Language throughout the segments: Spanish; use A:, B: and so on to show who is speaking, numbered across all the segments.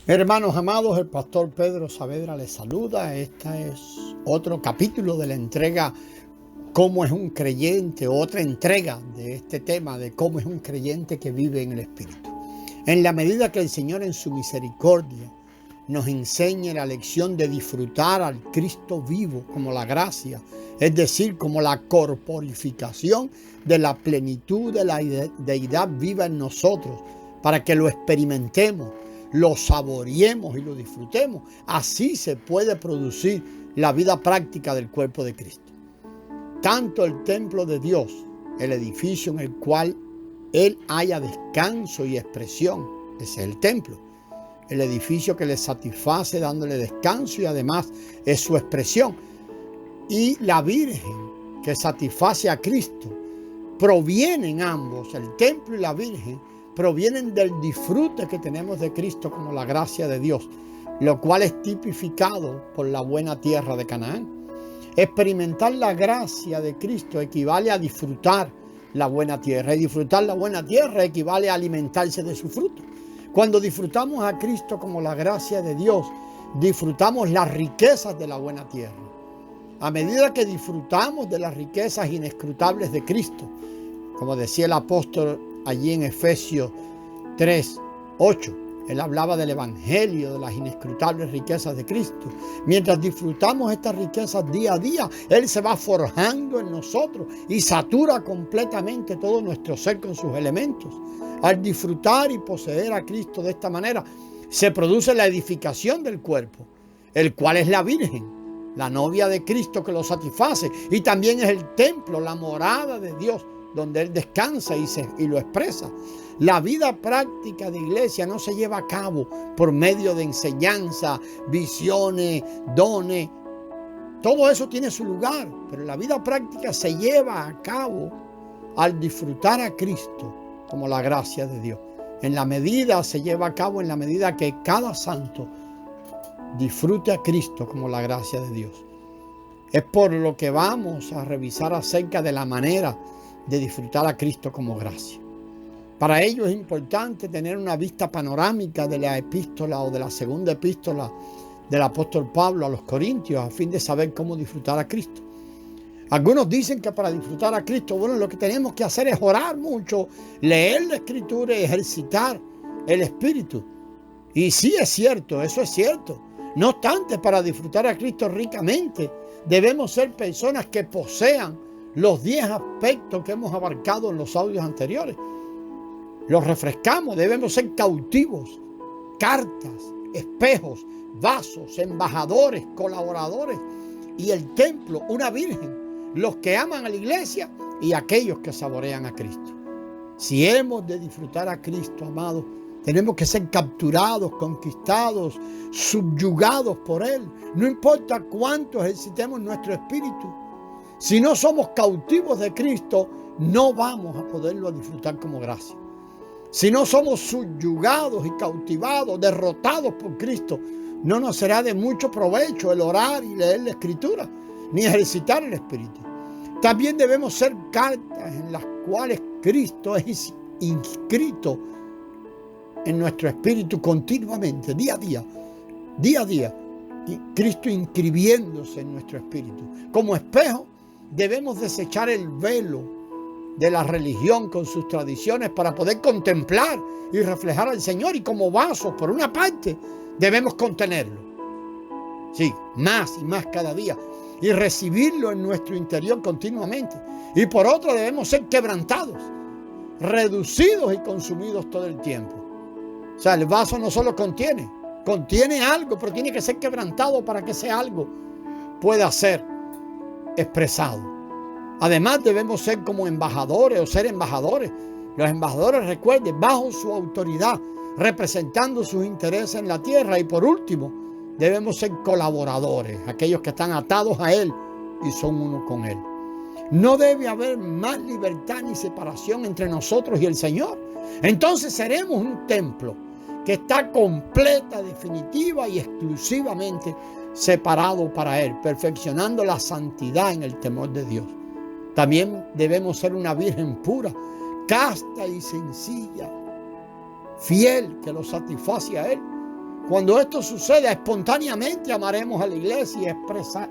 A: Hermanos amados, el pastor Pedro Saavedra les saluda. Este es otro capítulo de la entrega ¿Cómo es un creyente? Otra entrega de este tema de cómo es un creyente que vive en el Espíritu. En la medida que el Señor en su misericordia nos enseñe la lección de disfrutar al Cristo vivo como la gracia, es decir, como la corporificación de la plenitud de la deidad viva en nosotros, para que lo experimentemos, lo saboreemos y lo disfrutemos. Así se puede producir la vida práctica del cuerpo de Cristo. Tanto el templo de Dios, el edificio en el cual Él haya descanso y expresión, ese es el templo. El edificio que le satisface dándole descanso y además es su expresión. Y la Virgen que satisface a Cristo, provienen ambos, el templo y la Virgen, provienen del disfrute que tenemos de Cristo como la gracia de Dios, lo cual es tipificado por la buena tierra de Canaán. Experimentar la gracia de Cristo equivale a disfrutar la buena tierra, y disfrutar la buena tierra equivale a alimentarse de su fruto. Cuando disfrutamos a Cristo como la gracia de Dios, disfrutamos las riquezas de la buena tierra. A medida que disfrutamos de las riquezas inescrutables de Cristo, como decía el apóstol allí en Efesios 3:8, él hablaba del evangelio, de las inescrutables riquezas de Cristo. Mientras disfrutamos estas riquezas día a día, Él se va forjando en nosotros y satura completamente todo nuestro ser con sus elementos. Al disfrutar y poseer a Cristo de esta manera, se produce la edificación del cuerpo, el cual es la Virgen, la novia de Cristo que lo satisface, y también es el templo, la morada de Dios, donde Él descansa y lo expresa. La vida práctica de iglesia no se lleva a cabo por medio de enseñanza, visiones, dones. Todo eso tiene su lugar, pero la vida práctica se lleva a cabo al disfrutar a Cristo como la gracia de Dios. Se lleva a cabo en la medida que cada santo disfrute a Cristo como la gracia de Dios. Es por lo que vamos a revisar acerca de la manera de disfrutar a Cristo como gracia. Para ello es importante tener una vista panorámica de la epístola o de la segunda epístola del apóstol Pablo a los Corintios, a fin de saber cómo disfrutar a Cristo. Algunos dicen que para disfrutar a Cristo, lo que tenemos que hacer es orar mucho, leer la Escritura y ejercitar el Espíritu. Y sí es cierto, eso es cierto. No obstante, para disfrutar a Cristo ricamente, debemos ser personas que posean los 10 aspectos que hemos abarcado en los audios anteriores. Los refrescamos, debemos ser cautivos, cartas, espejos, vasos, embajadores, colaboradores y el templo, una virgen, los que aman a la iglesia y aquellos que saborean a Cristo. Si hemos de disfrutar a Cristo, amados, tenemos que ser capturados, conquistados, subyugados por Él. No importa cuánto ejercitemos nuestro espíritu. Si no somos cautivos de Cristo, no vamos a poderlo disfrutar como gracia. Si no somos subyugados y cautivados, derrotados por Cristo, no nos será de mucho provecho el orar y leer la Escritura, ni ejercitar el Espíritu. También debemos ser cartas en las cuales Cristo es inscrito en nuestro espíritu continuamente, día a día, y Cristo inscribiéndose en nuestro espíritu. Como espejo, debemos desechar el velo de la religión con sus tradiciones para poder contemplar y reflejar al Señor, y como vasos, por una parte, debemos contenerlo. Sí, más y más cada día, y recibirlo en nuestro interior continuamente. Y por otra, debemos ser quebrantados, reducidos y consumidos todo el tiempo. O sea, el vaso no solo contiene algo, pero tiene que ser quebrantado para que ese algo pueda ser expresado. Además, debemos ser como embajadores o ser embajadores. Los embajadores, recuerden, bajo su autoridad, representando sus intereses en la tierra. Y por último, debemos ser colaboradores, aquellos que están atados a Él y son uno con Él. No debe haber más libertad ni separación entre nosotros y el Señor. Entonces seremos un templo que está completa, definitiva y exclusivamente separado para Él, perfeccionando la santidad en el temor de Dios. También debemos ser una virgen pura, casta y sencilla, fiel, que lo satisface a Él, Cuando esto suceda, espontáneamente amaremos a la iglesia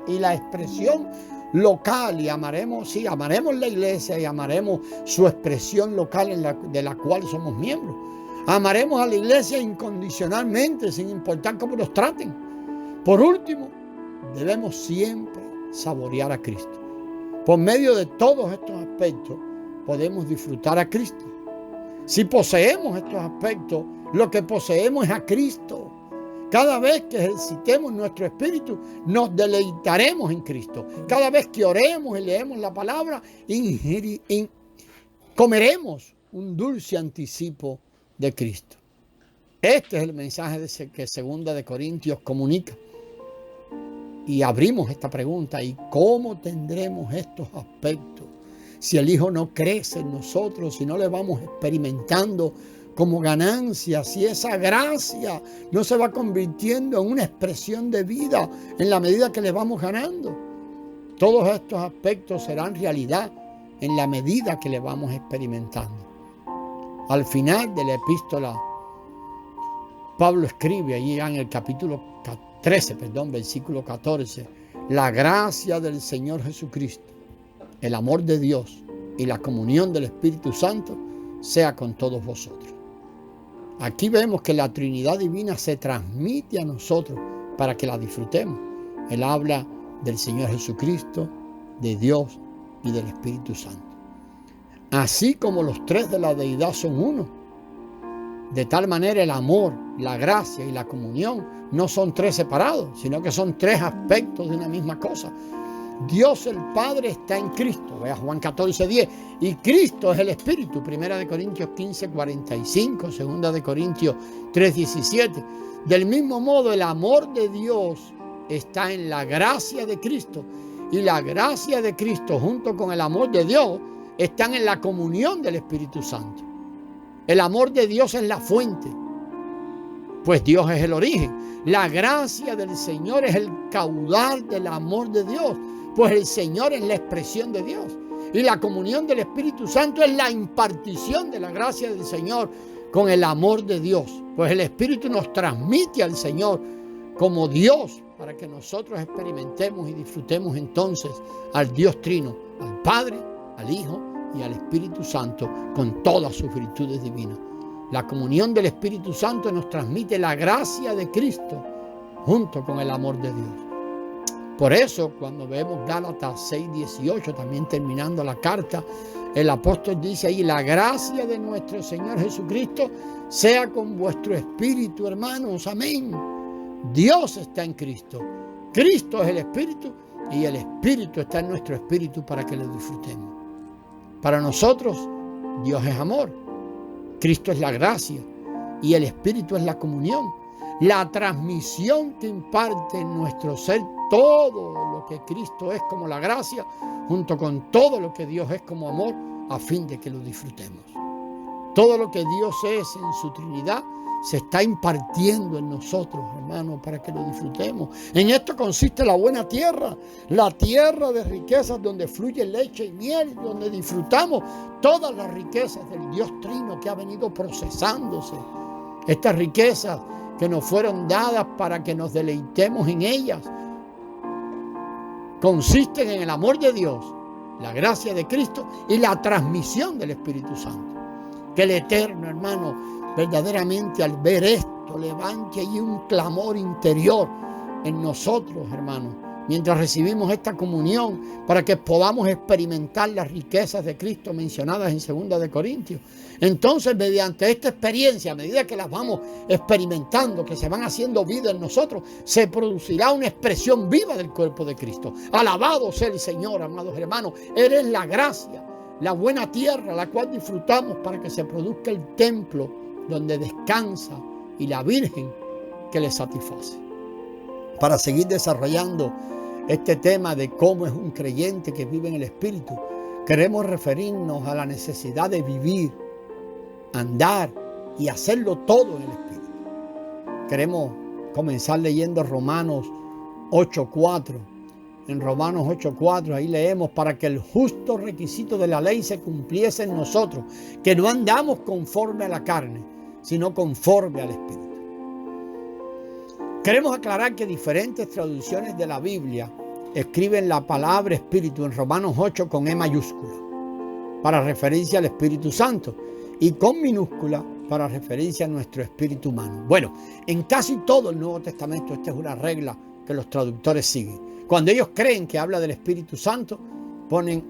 A: y la expresión local, y amaremos la iglesia y amaremos su expresión local de la cual somos miembros. Amaremos a la iglesia incondicionalmente, sin importar cómo nos traten. Por último, debemos siempre saborear a Cristo. Por medio de todos estos aspectos, podemos disfrutar a Cristo. Si poseemos estos aspectos, lo que poseemos es a Cristo. Cada vez que ejercitemos nuestro espíritu, nos deleitaremos en Cristo. Cada vez que oremos y leemos la palabra, comeremos un dulce anticipo de Cristo. Este es el mensaje que 2 de Corintios comunica. Y abrimos esta pregunta: ¿y cómo tendremos estos aspectos si el Hijo no crece en nosotros, si no le vamos experimentando como ganancia, si esa gracia no se va convirtiendo en una expresión de vida en la medida que le vamos ganando? Todos estos aspectos serán realidad en la medida que le vamos experimentando. Al final de la epístola, Pablo escribe allí en el capítulo 13, versículo 14: la gracia del Señor Jesucristo, el amor de Dios y la comunión del Espíritu Santo sea con todos vosotros. Aquí vemos que la Trinidad Divina se transmite a nosotros para que la disfrutemos. Él habla del Señor Jesucristo, de Dios y del Espíritu Santo. Así como los tres de la deidad son uno, de tal manera el amor, la gracia y la comunión no son tres separados, sino que son tres aspectos de una misma cosa. Dios el Padre está en Cristo, vea Juan 14:10, y Cristo es el Espíritu, 1 Corintios 15:45, 2 Corintios 3:17. Del mismo modo, el amor de Dios está en la gracia de Cristo, y la gracia de Cristo junto con el amor de Dios están en la comunión del Espíritu Santo. El amor de Dios es la fuente, pues Dios es el origen. La gracia del Señor es el caudal del amor de Dios, pues el Señor es la expresión de Dios. Y la comunión del Espíritu Santo es la impartición de la gracia del Señor con el amor de Dios, pues el Espíritu nos transmite al Señor como Dios para que nosotros experimentemos y disfrutemos entonces al Dios Trino, al Padre, al Hijo y al Espíritu Santo con todas sus virtudes divinas. La comunión del Espíritu Santo nos transmite la gracia de Cristo junto con el amor de Dios. Por eso, cuando vemos Gálatas 6:18, también terminando la carta, el apóstol dice ahí: la gracia de nuestro Señor Jesucristo sea con vuestro espíritu, hermanos. Amén. Dios está en Cristo. Cristo es el Espíritu y el Espíritu está en nuestro espíritu para que lo disfrutemos. Para nosotros, Dios es amor, Cristo es la gracia y el Espíritu es la comunión, la transmisión que imparte en nuestro ser todo lo que Cristo es como la gracia, junto con todo lo que Dios es como amor, a fin de que lo disfrutemos. Todo lo que Dios es en su Trinidad se está impartiendo en nosotros, hermanos, para que lo disfrutemos. En esto consiste la buena tierra, la tierra de riquezas donde fluye leche y miel, donde disfrutamos todas las riquezas del Dios Trino que ha venido procesándose. Estas riquezas que nos fueron dadas para que nos deleitemos en ellas consisten en el amor de Dios, la gracia de Cristo y la transmisión del Espíritu Santo. Que el Eterno, hermano, verdaderamente al ver esto levante allí un clamor interior en nosotros, hermanos, mientras recibimos esta comunión, para que podamos experimentar las riquezas de Cristo mencionadas en 2 de Corintios. Entonces, mediante esta experiencia, a medida que las vamos experimentando, que se van haciendo vida en nosotros, se producirá una expresión viva del cuerpo de Cristo. Alabado sea el Señor, amados hermanos. Eres la gracia, la buena tierra, la cual disfrutamos para que se produzca el templo donde descansa y la Virgen que le satisface. Para seguir desarrollando este tema de cómo es un creyente que vive en el Espíritu, queremos referirnos a la necesidad de vivir, andar y hacerlo todo en el Espíritu. Queremos comenzar leyendo Romanos 8:4. En Romanos 8:4 ahí leemos: para que el justo requisito de la ley se cumpliese en nosotros, que no andamos conforme a la carne, sino conforme al Espíritu. Queremos aclarar que diferentes traducciones de la Biblia escriben la palabra Espíritu en Romanos 8 con E mayúscula, para referencia al Espíritu Santo, y con minúscula para referencia a nuestro espíritu humano. Bueno, en casi todo el Nuevo Testamento esta es una regla que los traductores siguen. Cuando ellos creen que habla del Espíritu Santo, ponen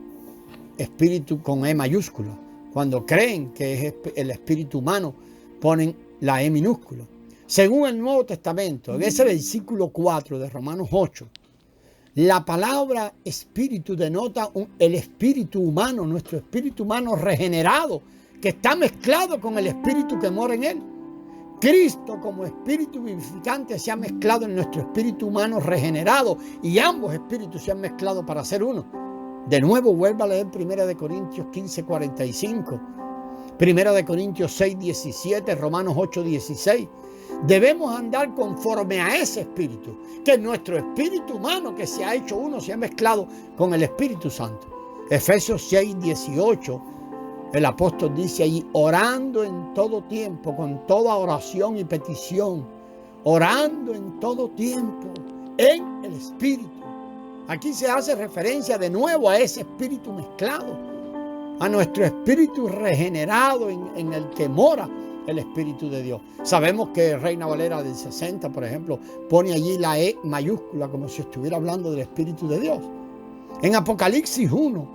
A: espíritu con E mayúscula. Cuando creen que es el espíritu humano, ponen la E minúscula. Según el Nuevo Testamento, en ese versículo 4 de Romanos 8, la palabra espíritu denota el espíritu humano, nuestro espíritu humano regenerado, que está mezclado con el espíritu que mora en él. Cristo como espíritu vivificante se ha mezclado en nuestro espíritu humano regenerado, y ambos espíritus se han mezclado para ser uno. De nuevo, vuelva a leer 1 Corintios 15:45, 1 Corintios 6:17, Romanos 8:16. Debemos andar conforme a ese espíritu, que nuestro espíritu humano que se ha hecho uno se ha mezclado con el Espíritu Santo. Efesios 6:18, el apóstol dice allí: orando en todo tiempo, con toda oración y petición, orando en todo tiempo en el Espíritu. Aquí se hace referencia de nuevo a ese espíritu mezclado, a nuestro espíritu regenerado en el que mora el Espíritu de Dios. Sabemos que Reina Valera del 60, por ejemplo, pone allí la E mayúscula como si estuviera hablando del Espíritu de Dios. En Apocalipsis 1,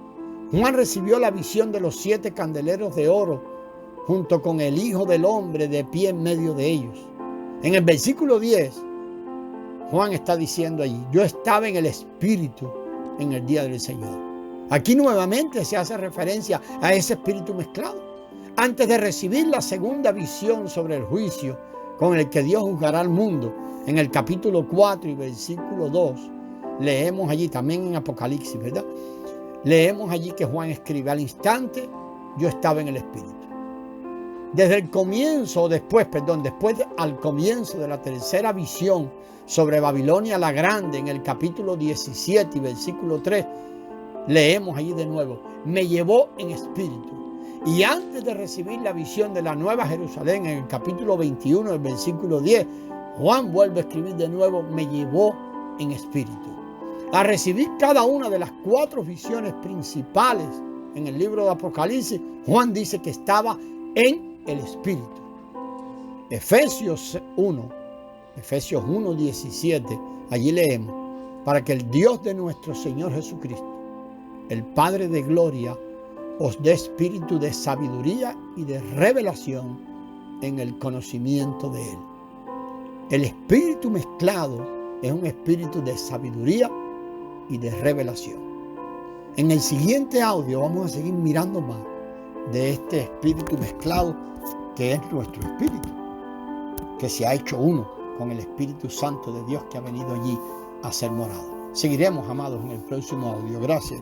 A: Juan recibió la visión de los 7 candeleros de oro junto con el Hijo del Hombre de pie en medio de ellos. En el versículo 10, Juan está diciendo allí: yo estaba en el Espíritu en el día del Señor. Aquí nuevamente se hace referencia a ese espíritu mezclado. Antes de recibir la segunda visión sobre el juicio con el que Dios juzgará al mundo, en el capítulo 4 y versículo 2, leemos allí también en Apocalipsis, ¿verdad? Leemos allí que Juan escribe: al instante yo estaba en el Espíritu. Desde el comienzo, al comienzo de la tercera visión sobre Babilonia la Grande, en el capítulo 17 y versículo 3, leemos allí de nuevo: me llevó en espíritu. Y antes de recibir la visión de la Nueva Jerusalén, en el capítulo 21, el versículo 10, Juan vuelve a escribir de nuevo: me llevó en espíritu. Al recibir cada una de las 4 visiones principales en el libro de Apocalipsis, Juan dice que estaba en el Espíritu. Efesios 1:17, allí leemos: para que el Dios de nuestro Señor Jesucristo, el Padre de gloria, os dé espíritu de sabiduría y de revelación en el conocimiento de Él. El espíritu mezclado es un espíritu de sabiduría y de revelación. En el siguiente audio vamos a seguir mirando más de este espíritu mezclado, que es nuestro espíritu, que se ha hecho uno con el Espíritu Santo de Dios que ha venido allí a ser morado. Seguiremos, amados, en el próximo audio. Gracias.